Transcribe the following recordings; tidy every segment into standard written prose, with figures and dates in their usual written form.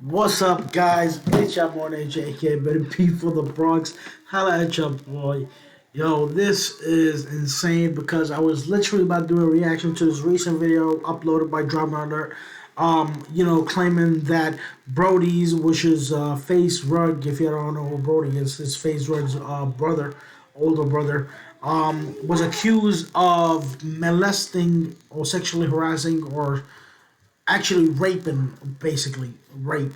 What's up, guys? It's your boy AJ, Better P for the Bronx. Holla at your boy. Yo, this is insane because I was literally about to do a reaction to this recent video uploaded by Dramaalert. Claiming that Brawadis, which is Faze Rug, if you don't know who Brody is, it's Faze Rug's brother, older brother, was accused of molesting or sexually harassing or actually raping, basically rape.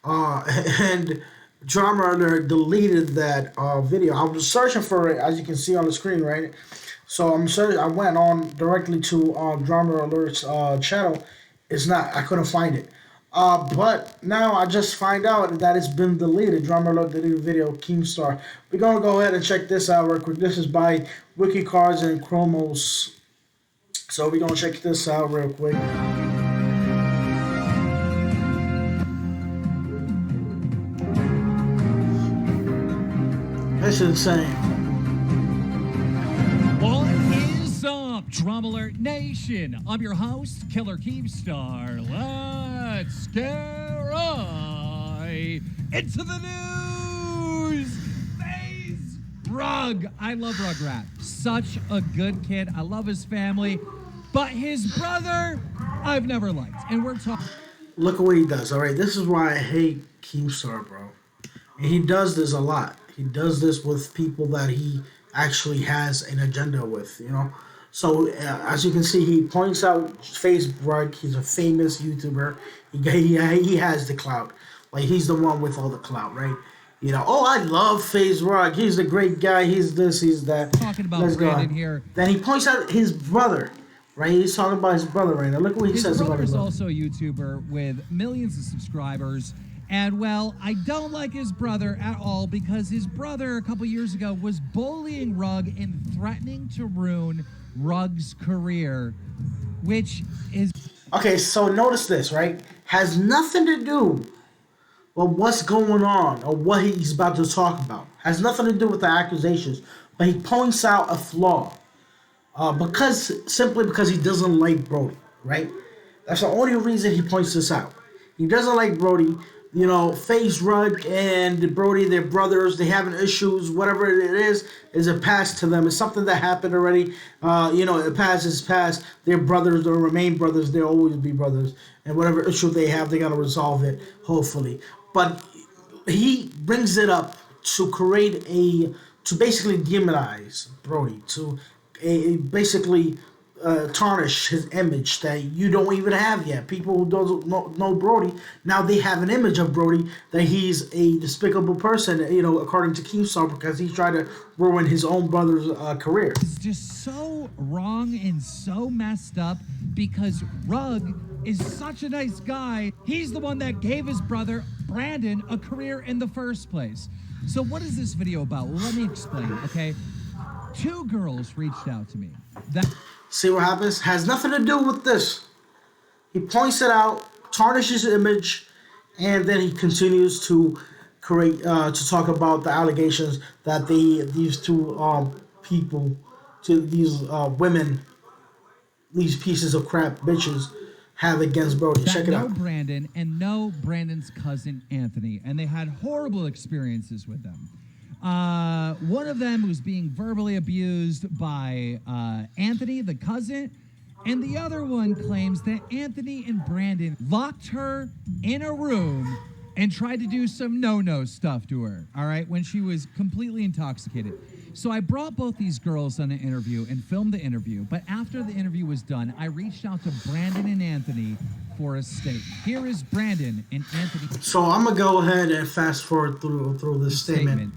Uh, and Dramaalert deleted that video. I was searching for it, as you can see on the screen, right? So I'm sorry, I went on directly to Dramaalert's channel. It's not. I couldn't find it. But now I just find out that it's been deleted. Dramaalert deleted the video. Keemstar. We're gonna go ahead and check this out real quick. This is by Wiki Cards and Chromos. So we're gonna check this out real quick. That's insane. What is up, Dramaalert Nation? I'm your host, Killer Keemstar. Let's get right into the news. Faze Rug. I love Rugrat. Such a good kid. I love his family. But his brother, I've never liked. And we're talking. Look at what he does, all right? This is why I hate Keemstar, bro. And he does this a lot. He does this with people that he actually has an agenda with, So as you can see, he points out Faze Rug. He's a famous YouTuber. He has the clout. Like, he's the one with all the clout, right? Oh, I love Faze Rug. He's a great guy. He's this, he's that. Talking about Brandon here. Then he points out his brother, right? He's talking about his brother right now. Look what he says about his brother. His brother is also a YouTuber with millions of subscribers. And, well, I don't like his brother at all because his brother a couple years ago was bullying Rug and threatening to ruin Rug's career, which is... Okay, so notice this, right? Has nothing to do with what's going on or what he's about to talk about. Has nothing to do with the accusations. But he points out a flaw. Simply because he doesn't like Brody, right? That's the only reason he points this out. He doesn't like Brody. Faze Rug and Brody, they're brothers. They having issues. Whatever it is a past to them. It's something that happened already. The past is past. They're brothers. They'll remain brothers. They'll always be brothers. And whatever issue they have, they got to resolve it, hopefully. But he brings it up to to basically demonize Brody, to basically tarnish his image that you don't even have yet. People who don't know Brody, now they have an image of Brody that he's a despicable person, according to Keemstar, because he's trying to ruin his own brother's career. It's just so wrong and so messed up because Rug is such a nice guy. He's the one that gave his brother, Brandon, a career in the first place. So what is this video about? Well, let me explain, okay? Two girls reached out to me. See what happens? Has nothing to do with this. He points it out, tarnishes his image, and then he continues to talk about the allegations that these two women, these pieces of crap bitches, have against Brody. Check it out. Brandon and know Brandon's cousin Anthony, and they had horrible experiences with them. One of them was being verbally abused by Anthony, the cousin, and the other one claims that Anthony and Brandon locked her in a room and tried to do some no-no stuff to her, all right, when she was completely intoxicated. So I brought both these girls on an interview and filmed the interview, but after the interview was done, I reached out to Brandon and Anthony for a statement. Here is Brandon and Anthony. So I'm going to go ahead and fast forward through this statement.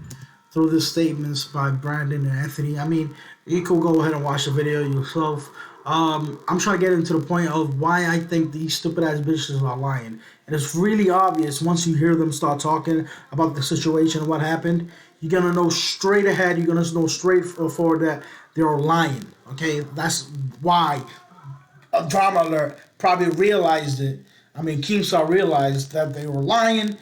Through the statements by Brandon and Anthony. I mean, you could go ahead and watch the video yourself. I'm trying to get into the point of why I think these stupid ass bitches are lying. And it's really obvious once you hear them start talking about the situation and what happened. You're going to know straight ahead. You're going to know straight forward that they're lying. Okay? That's why Dramaalert probably realized it. I mean, Keemstar realized that they were lying.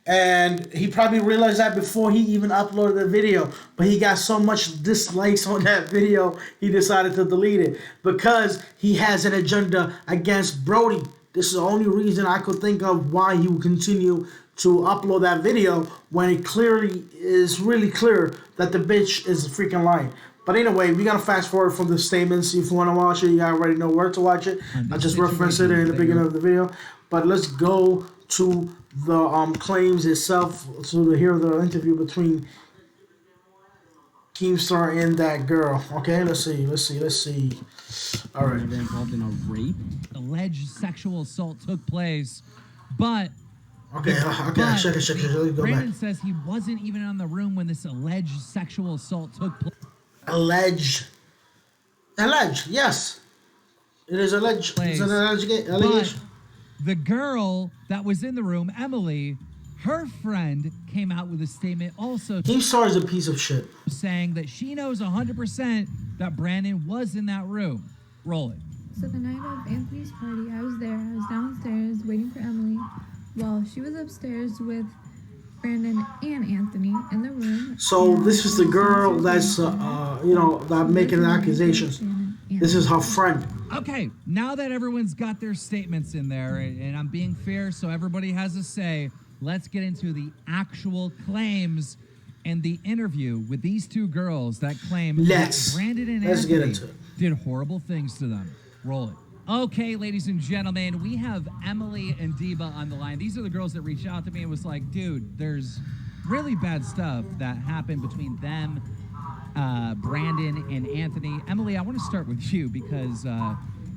And he probably realized that before he even uploaded the video. But he got so much dislikes on that video, he decided to delete it. Because he has an agenda against Brody. This is the only reason I could think of why he would continue to upload that video when it clearly is really clear that the bitch is freaking lying. But anyway, we gotta fast forward from the statements. If you wanna watch it, you already know where to watch it. I just referenced it in the beginning of the video. But let's go to the claims itself, so to hear the interview between Keemstar and that girl. Okay, let's see. All right. Never involved in a rape. Alleged sexual assault took place, but Okay, check it. Let's go Brandon back. says he wasn't even in the room when this alleged sexual assault took place. Alleged, yes. It is alleged. It's an allegation. But the girl that was in the room, Emily, her friend came out with a statement also Keemstar is a piece of shit. saying that she knows 100% that Brandon was in that room. Roll it. So the night of Anthony's party, I was there. I was downstairs waiting for Emily. Well, she was upstairs with Brandon and Anthony in the room. So this is the girl that's, that making accusations. This is her friend. Okay, now that everyone's got their statements in there, and I'm being fair so everybody has a say, let's get into the actual claims and the interview with these two girls that claim that Brandon and Let's Anthony get into it. did horrible things to them. Roll it. Okay, ladies and gentlemen, we have Emily and Diva on the line. These are the girls that reached out to me and was like, dude, there's really bad stuff that happened between them, Brandon and Anthony. Emily, I want to start with you because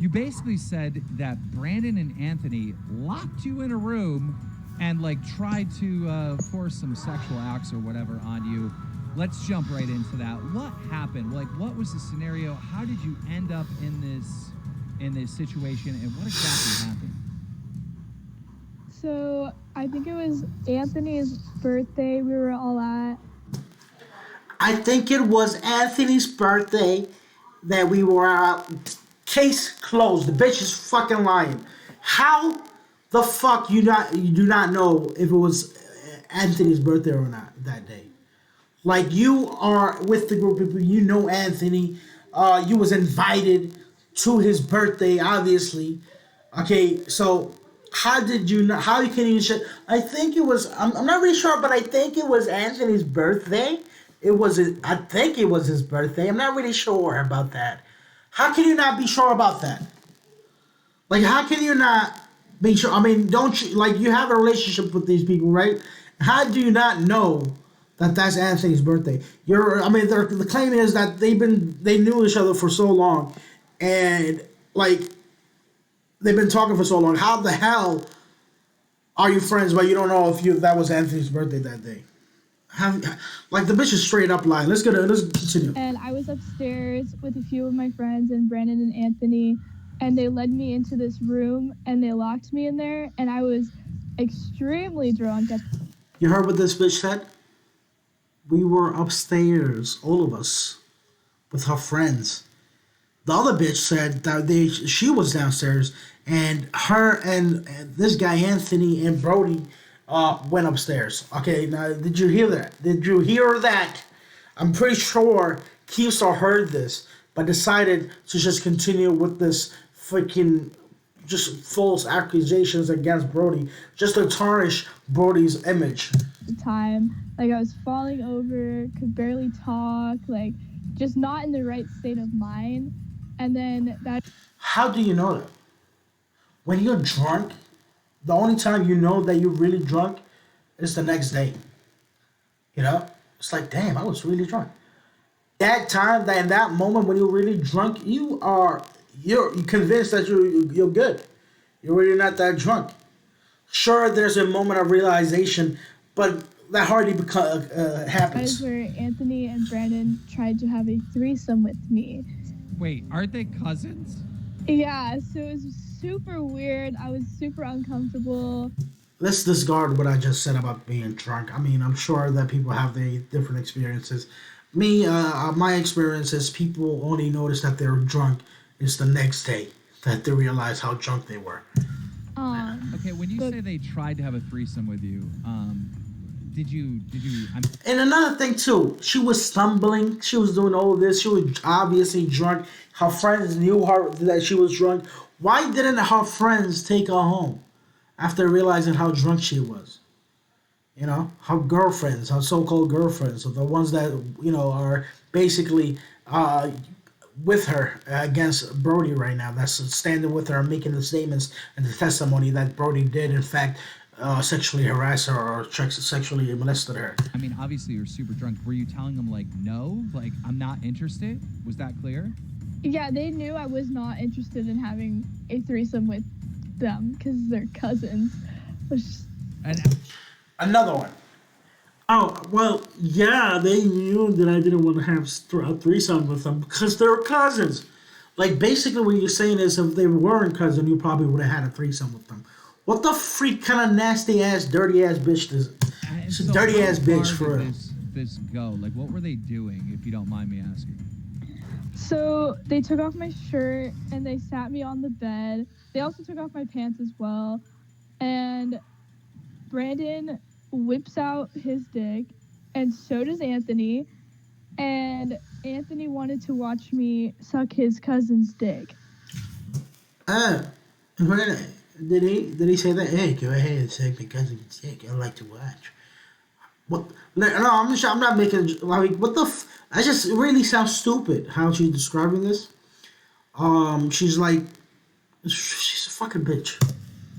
you basically said that Brandon and Anthony locked you in a room and like tried to force some sexual acts or whatever on you. Let's jump right into that. What happened? Like, what was the scenario? How did you end up in this situation, and what exactly happened? So I think it was Anthony's birthday we were all at. I think it was Anthony's birthday that we were out. Case closed. The bitch is fucking lying. How the fuck you do not know if it was Anthony's birthday or not that day? Like, you are with the group of people, you know Anthony. You was invited to his birthday, obviously. Okay, so how did you know? How you can even shit? I think it was. I'm not really sure, but I think it was Anthony's birthday. I think it was his birthday. I'm not really sure about that. How can you not be sure about that? Like, how can you not be sure? I mean, don't you, like, you have a relationship with these people, right? How do you not know that that's Anthony's birthday? The claim is that they knew each other for so long, and like they've been talking for so long. How the hell are you friends but you don't know if that was Anthony's birthday that day? Like, the bitch is straight up lying. Let's continue. And I was upstairs with a few of my friends and Brandon and Anthony, and they led me into this room and they locked me in there, and I was extremely drunk. You heard what this bitch said? We were upstairs, all of us, with her friends. The other bitch said that she was downstairs, and her and this guy Anthony and Brody went upstairs. Okay, now did you hear that? Did you hear that? I'm pretty sure Keemstar heard this, but decided to just continue with this freaking just false accusations against Brody, just to tarnish Brody's image. The time, like, I was falling over, could barely talk, like, just not in the right state of mind. And then that. How do you know that? When you're drunk, the only time you know that you're really drunk is the next day. You know? It's like, damn, I was really drunk. That time, in that moment when you're really drunk, you're convinced that you're good. You're really not that drunk. Sure, there's a moment of realization, but that hardly happens. That is where Anthony and Brandon tried to have a threesome with me. Wait, aren't they cousins? Yeah, so it was super weird. I was super uncomfortable. Let's discard what I just said about being drunk. I mean, I'm sure that people have their different experiences. Me, my experience is people only notice that they're drunk is the next day that they realize how drunk they were. Okay, when you say they tried to have a threesome with you, And another thing too, she was stumbling. She was doing all this. She was obviously drunk. Her friends knew her that she was drunk. Why didn't her friends take her home after realizing how drunk she was? You know, her girlfriends, her so-called girlfriends, so the ones that are basically with her against Brody right now. That's standing with her, making the statements and the testimony that Brody did, in fact, sexually harass her or sexually molested her. I mean, obviously you're super drunk. Were you telling them like, no, like I'm not interested? Was that clear? Yeah, they knew I was not interested in having a threesome with them because they're cousins. Which... And another one. Oh, well, yeah, they knew that I didn't want to have a threesome with them because they're cousins. Like, basically what you're saying is if they weren't cousins, you probably would have had a threesome with them. What the freak kind of nasty-ass, dirty-ass bitch is... She's a dirty-ass bitch, for real. This go? Like, what were they doing, if you don't mind me asking? So, they took off my shirt, and they sat me on the bed. They also took off my pants as well. And Brandon whips out his dick, and so does Anthony. And Anthony wanted to watch me suck his cousin's dick. Did he say that? Hey, go ahead and suck my cousin's dick. I like to watch. What? No, I'm not making like what the. That just really sounds stupid. How she's describing this. She's like, she's a fucking bitch.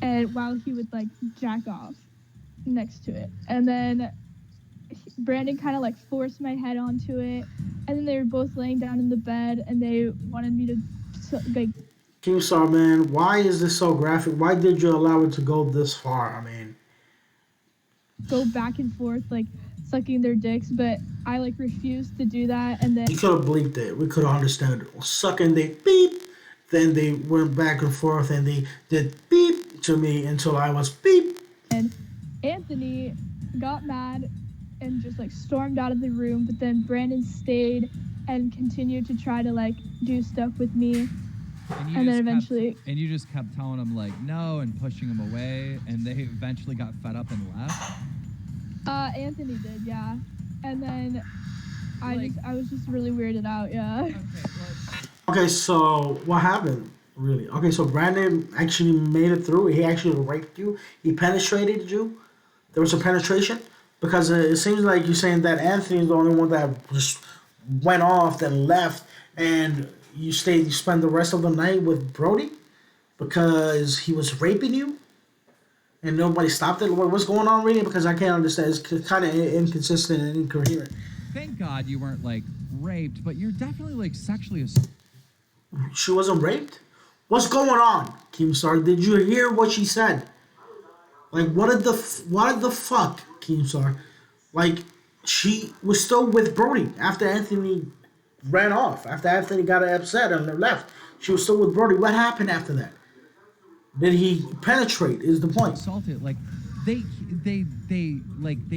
And while he would like jack off next to it, and then Brandon kind of like forced my head onto it, and then they were both laying down in the bed, and they wanted me to like. Keemstar, man, why is this so graphic? Why did you allow it to go this far? I mean, go back and forth like sucking their dicks, but I like refused to do that, and then you could have bleeped it. We could have understood it. Sucking, they beep. Then they went back and forth, and they did beep to me until I was beep. And Anthony got mad and just like stormed out of the room, but then Brandon stayed and continued to try to like do stuff with me. And then eventually... And you just kept telling him, like, no, and pushing him away, and they eventually got fed up and left? Anthony did, yeah. And then I was just really weirded out, yeah. Okay, so what happened, really? Okay, so Brandon actually made it through. He actually raped you. He penetrated you. There was a penetration? Because it seems like you're saying that Anthony's the only one that just went off, then left, and... You spent the rest of the night with Brody because he was raping you and nobody stopped it? What's going on really? Because I can't understand. It's kind of inconsistent and incoherent. Thank God you weren't, like, raped, but you're definitely, like, sexually assaulted. She wasn't raped? What's going on, Keemstar? Did you hear what she said? Like, what did the fuck, Keemstar? Like, she was still with Brody after Anthony... ran off after Anthony got upset and left. She was still with Brody. What happened after that? Did he penetrate? Is the point? Assaulted. Like they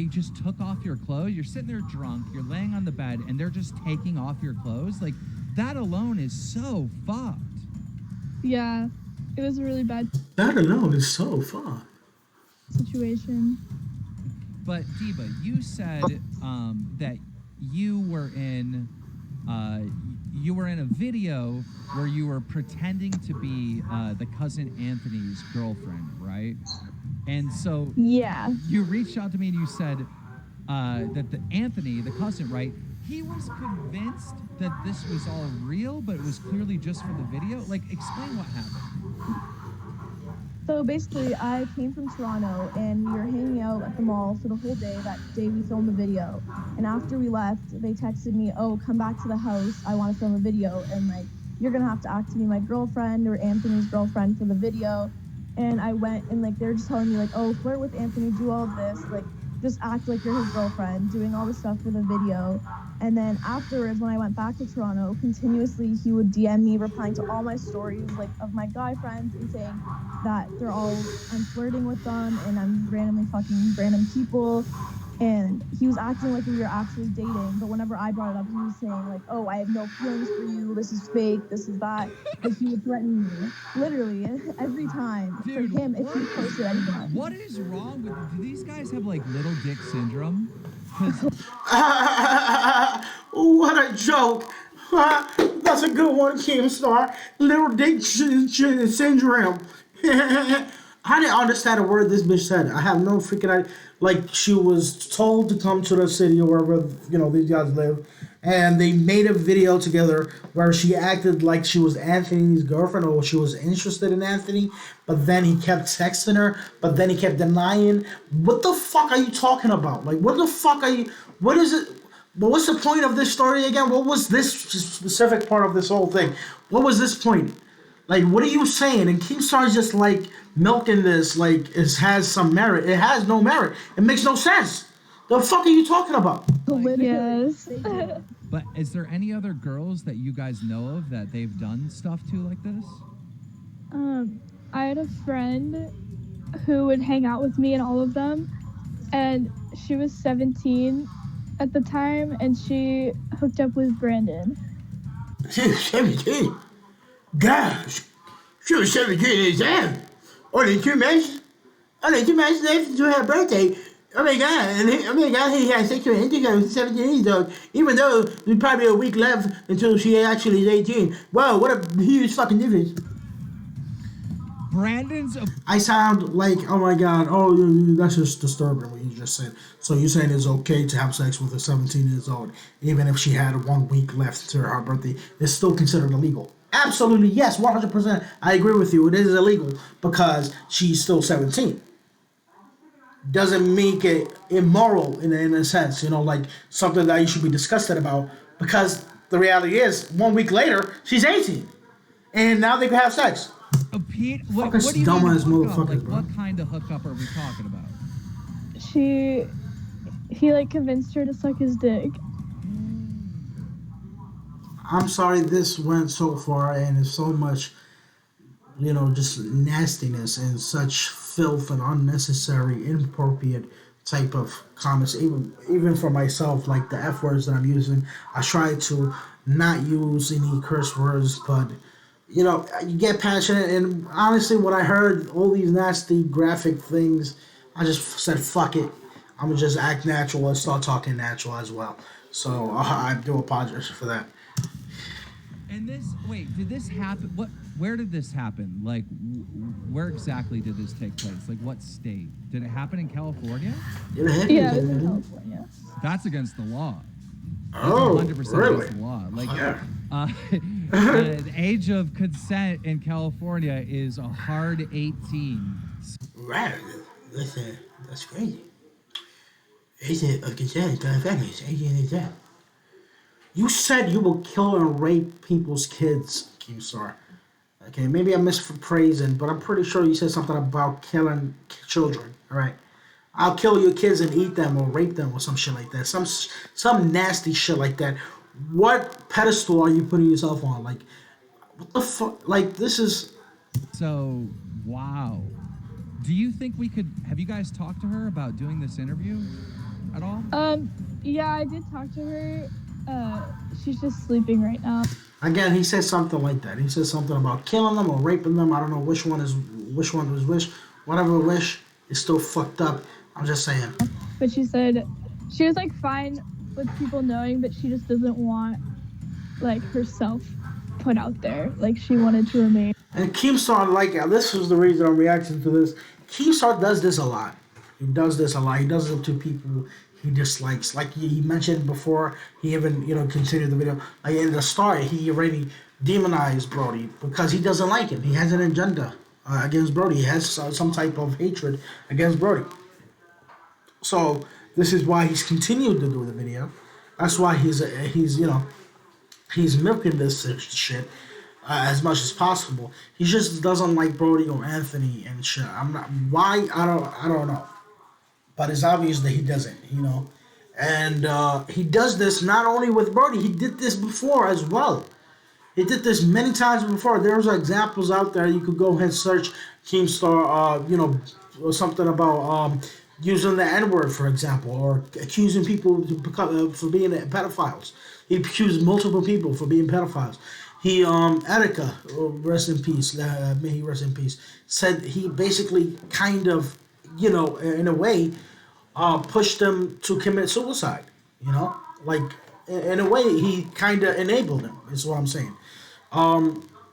just took off your clothes. You're sitting there drunk. You're laying on the bed, and they're just taking off your clothes. Like that alone is so fucked. Yeah, it was a really bad. That alone is so fucked. Situation. But Diva, you said that you were in a video where you were pretending to be the cousin Anthony's girlfriend, right? And so yeah, you reached out to me and you said that the Anthony, the cousin, right? He was convinced that this was all real, but it was clearly just for the video. Like, explain what happened. So basically, I came from Toronto, and we were hanging out at the mall for the whole day. That day we filmed the video. And after we left, they texted me, oh, come back to the house. I want to film a video. And, like, you're going to have to act to be my girlfriend or Anthony's girlfriend for the video. And I went, and, like, they were just telling me, like, oh, flirt with Anthony, do all of this. Like, just act like you're his girlfriend, doing all the stuff for the video. And then afterwards, when I went back to Toronto, continuously he would DM me, replying to all my stories, like, of my guy friends, and saying that I'm flirting with them and I'm randomly fucking random people. and he was acting like we were actually dating. But whenever I brought it up, he was saying like, "Oh, I have no feelings for you. This is fake. This is that." Like he would threaten me literally every time for Dude, him if he posted anything. what is wrong with do these guys have like little dick syndrome? 'Cause What a joke. That's a good one, Keemstar. Little dick syndrome. I didn't understand a word this bitch said. I have no freaking idea. Like, she was told to come to the city or wherever, these guys live. And they made a video together where she acted like she was Anthony's girlfriend or she was interested in Anthony. But then he kept texting her. But then he kept denying. What the fuck are you talking about? Like, what the fuck are you... What is it... But what's the point of this story again? What was this specific part of this whole thing? What was this point? Like, what are you saying? And Keemstar's just like milking this like it has some merit. It has no merit. It makes no sense. The fuck are you talking about? Yes. but is there any other girls that you guys know of that they've done stuff to like this? I had a friend who would hang out with me and all of them, and she was 17 at the time, and she hooked up with Brandon. She was 17. Gosh, she was 17 years old. Only 2 months. Only 2 months left to her birthday. Oh my god, he had sexual intercourse at 17 years old, even though there's probably a week left until she actually is 18. Wow, what a huge fucking difference. Brandon's I sound like, oh my god, oh, that's just disturbing what you just said. So you're saying it's okay to have sex with a 17 years old, even if she had 1 week left to her birthday, it's still considered illegal. Absolutely, yes, 100%. I agree with you. It is illegal because she's still 17. Doesn't make it immoral in a sense, like something that you should be disgusted about. Because the reality is, 1 week later, she's 18, and now they can have sex. Pete, what Fucking do you dumb mean ass hookup? motherfucker, Like, bro. what kind of hookup are we talking about? He like convinced her to suck his dick. I'm sorry this went so far and it's so much, just nastiness and such filth and unnecessary, inappropriate type of comments. Even for myself, like the F words that I'm using, I try to not use any curse words, but you get passionate. And honestly, when I heard all these nasty, graphic things, I just said, fuck it. I'm gonna just act natural and start talking natural as well. So I do apologize for that. And did this happen? Where did this happen? Like, where exactly did this take place? Like, what state? Did it happen in California? Yeah, it's in California. That's against the law. Oh, 100% really? against the law. Like, Yeah. the age of consent in California is a hard 18. Right. That's crazy. Age of consent, is 18 years old. You said you will kill and rape people's kids, Keemstar. Okay, maybe I'm misphrasing, but I'm pretty sure you said something about killing children. All right, I'll kill your kids and eat them or rape them or some shit like that. Some nasty shit like that. What pedestal are you putting yourself on? Like, what the fuck? Like, this is. So, wow. Do you think we could? Have you guys talked to her about doing this interview at all? Yeah, I did talk to her. She's just sleeping right now. Again, he said something like that. He said something about killing them or raping them. I don't know which one was which. Whatever wish is still fucked up. I'm just saying. But she said she was like fine with people knowing, but she just doesn't want like herself put out there. Like she wanted to remain. And Keemstar, like, this was the reason I'm reacting to this. Keemstar does this a lot. He does this a lot. He does it to people he dislikes. Like he mentioned before, he even, continued the video. Like in the start, he already demonized Brody because he doesn't like him. He has an agenda against Brody. He has some type of hatred against Brody. So this is why he's continued to do the video. That's why he's milking this shit as much as possible. He just doesn't like Brody or Anthony and shit. I'm not why I don't know, but it's obvious that he doesn't. And he does this not only with Brody. He did this before as well. He did this many times before. There's examples out there. You could go ahead and search Keemstar. Or something about using the N word, for example, or accusing people for being pedophiles. He accused multiple people for being pedophiles. He, Attica, rest in peace, may he rest in peace, said he basically kind of, in a way, pushed them to commit suicide. Like in a way, he kind of enabled them. Is what I'm saying.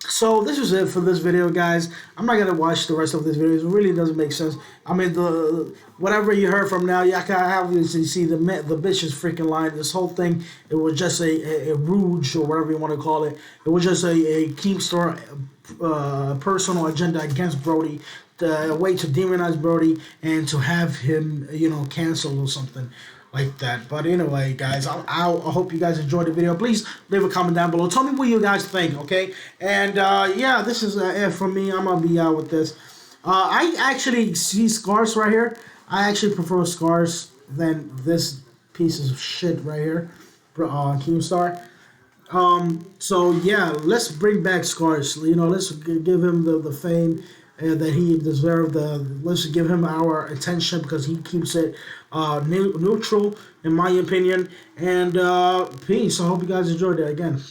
So this is it for this video, guys. I'm not gonna watch the rest of this video. It really doesn't make sense. I mean, the whatever you heard from now, y'all can obviously see the bitch is freaking lying. This whole thing, it was just a rouge or whatever you want to call it. It was just a Keemstar personal agenda against Brody, a way to demonize Brody and to have him, canceled or something like that. But anyway, guys, I hope you guys enjoyed the video. Please leave a comment down below. Tell me what you guys think, okay? And yeah, this is it for me. I'm gonna be out with this. I actually see scars right here. I actually prefer scars than this piece of shit right here, Keemstar. So yeah, let's bring back Scars. Let's give him the fame that he deserved. Let's give him our attention because he keeps it neutral, in my opinion. And peace. I hope you guys enjoyed it again.